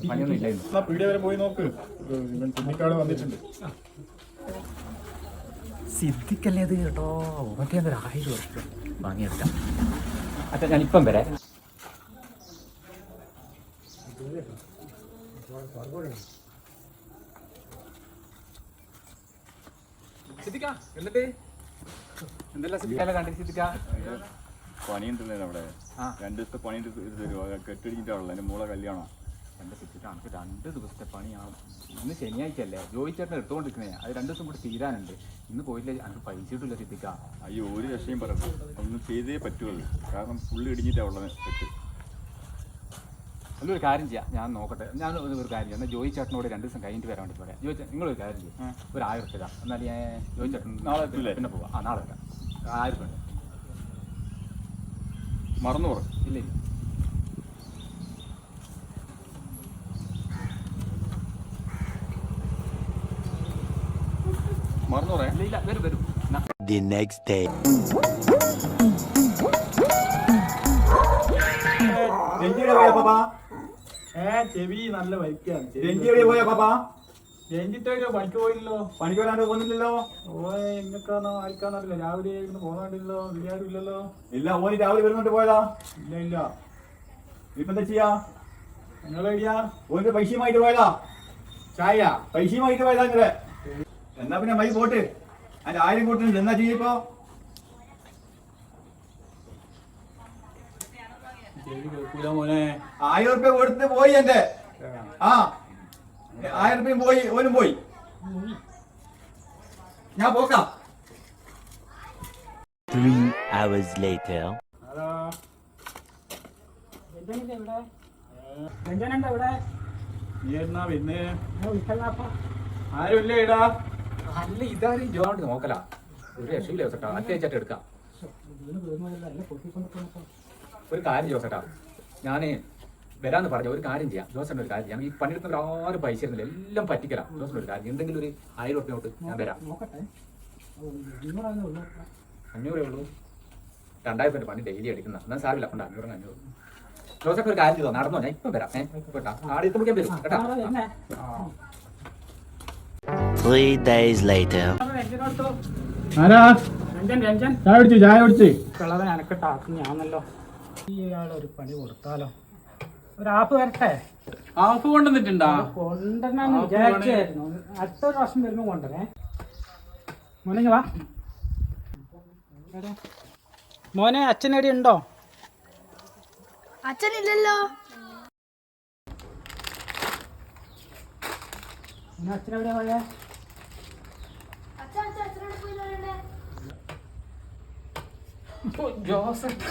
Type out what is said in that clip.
പണിയൊന്നും ഇല്ലായിരുന്നു. പീടിയ വരെ പോയി നോക്ക്, കുഞ്ഞിക്കാട് വന്നിട്ടുണ്ട്. സിദ്ധിക്കല്ലേ അത് കേട്ടോ. ഓക്കെ, 1000 ഉറുപ്പിക വാങ്ങിയെടുക്കാം. അച്ഛാ ഞാനിപ്പം വരാം. സിദ്ധിക്ക എന്നിട്ട് എന്തെല്ലാം സിദ്ധിക്കാലെ കണ്ടി സിദ്ധിക്ക? പണിയുണ്ടല്ലേ അവിടെ, 2 ദിവസത്തെ പണി കെട്ടിടിച്ചിട്ടാണല്ലോ എൻ്റെ മോളെ കല്യാണം. എൻ്റെ സിദ്ധിക്ക നമുക്ക് 2 ദിവസത്തെ പണിയാണ്. ഇന്ന് ശനിയാഴ്ച അല്ലേ, ജോയിച്ചേട്ടൻ എടുത്തുകൊണ്ടിരിക്കുന്നേ. അത് 2 ദിവസം കൂടി തീരാനുണ്ട്. ഇന്ന് പോയില്ലേ, എനിക്ക് പൈസ കിട്ടില്ല സിദ്ധിക്ക. അയ്യോ, ഒരു രക്ഷയും പറയണ്ട, ഒന്നും ചെയ്തേ പറ്റുള്ളൂ. കാരണം ഫുള്ള് ഇടിഞ്ഞിട്ടാണ് ഉള്ളത് കെട്ട്. നല്ലൊരു കാര്യം ചെയ്യാം, ഞാൻ നോക്കട്ടെ. ഞാൻ ഒരു കാര്യം ചെയ്യാം, എന്നാൽ ജോയി ചേട്ടനോട് 2 ദിവസം കഴിഞ്ഞിട്ട് വരാൻ വേണ്ടി പറയാം. ജോയി ചേട്ടൻ നിങ്ങളൊരു കാര്യം ചെയ്യും, ഒരു 1000 ഉറുപ്പിക. എന്നാൽ ഞാൻ ജോയി ചേട്ടൻ നാളെ പിന്നെ പോവാം. നാളെ വരാം. 1000 രൂപ മറന്നു പറ. ഇല്ല ഇല്ല, മറന്നു പറയാം. ഇല്ല ഇല്ല, വരും വരും. The next day. ചെവി നല്ല വലിക്കാണ്. പണിക്ക് പോയില്ലല്ലോ. പണിക്ക് വരാണ്ട് പോകുന്നില്ലല്ലോ. ഓനെ എങ്ങക്കാന്നോ ആർക്കാന്നറിയില്ല. രാവിലെ ഇരുന്ന് പോകാണ്ടില്ലോ, ബിരിയാണി ഇല്ലല്ലോ. ഇല്ല, ഓന് രാവിലെ വരുന്നുണ്ട് പോയതാ. ഇല്ല ഇല്ല, ഇപ്പൊ എന്താ ചെയ്യാ? നിങ്ങളെവിടെയാ? ഓന്റെ പൈസയുമായിട്ട് പോയതാ. ചായ പൈസയുമായിട്ട് പോയതാ നിങ്ങളെ. എന്നാ പിന്നെ മൈ പോട്ട്, അതിന്റെ 1000 കൂട്ടുന്നുണ്ട്. എന്നാ ചെയ്യപ്പോ? ചെവി കേൾക്കൂല മോനെ. 1000 ഉറുപ്പിക കൊടുത്ത് പോയി എന്റെ. 1000 ഉറുപ്പിയും പോയി, ഓനും പോയി. ഞാൻ പോക്കാം. 3 hours later. നീ എന്നാ പിന്നെ ആരുമില്ല ഇടാ. അല്ല, ഇതാണ് ജോണ്ട് നോക്കല. ഒരു രക്ഷയില്ല ജോസേട്ടാ, അത്യാവശ്യമായിട്ട് എടുക്കാം. ഒരു കാര്യം ജോസേട്ടാ, ഞാൻ വരാന്ന് പറഞ്ഞ ഒരു കാര്യം ചെയ്യാം. ജോസേട്ടൻ ഒരു കാര്യം ചെയ്യാം. ഈ പണിയെടുക്കുന്ന ആരും പൈസ ഇരുന്നില്ല, എല്ലാം പറ്റിക്കലാം. ജോസേട്ടൻ ഒരു കാര്യം, എന്തെങ്കിലും ഒരു 1000 ഉറുപ്പിക ഞാൻ വരാം. 500 ഉള്ളൂ. 2000 രൂപ പണി ഡെയിലി അടിക്കുന്ന. എന്നാൽ സാറില്ല, കൊണ്ട് 500 500. ജോസേട്ടൻ ഒരു കാര്യം ചെയ്തോ, നടന്നോ, ഞാൻ ഇപ്പം വരാം. കേട്ടാ, ആടെ എത്തുമ്പോഴേക്കും വരും കേട്ടാ. 3 days later. ആരാ ചായ കുടിച്ച്? ചായ കുടിച്ച് ഞാനല്ലോ. ഇയാളൊരു പണി കൊടുത്താലോ? ഒരു ആപ്പ് വരട്ടെ. ആപ്പ് കൊണ്ടുവന്നിട്ടുണ്ടാ? കൊണ്ടുവരാന്ന് വിചാരിച്ചായിരുന്നു. അടുത്ത പ്രാവശ്യം വരുമ്പോ കൊണ്ടുവരേ. മോനെ വാ. മോനെ, അച്ഛനടി ഉണ്ടോ? അച്ഛനില്ലല്ലോ. അച്ഛനെവിടെയാ പോയേ? ജോസേട്ടാ,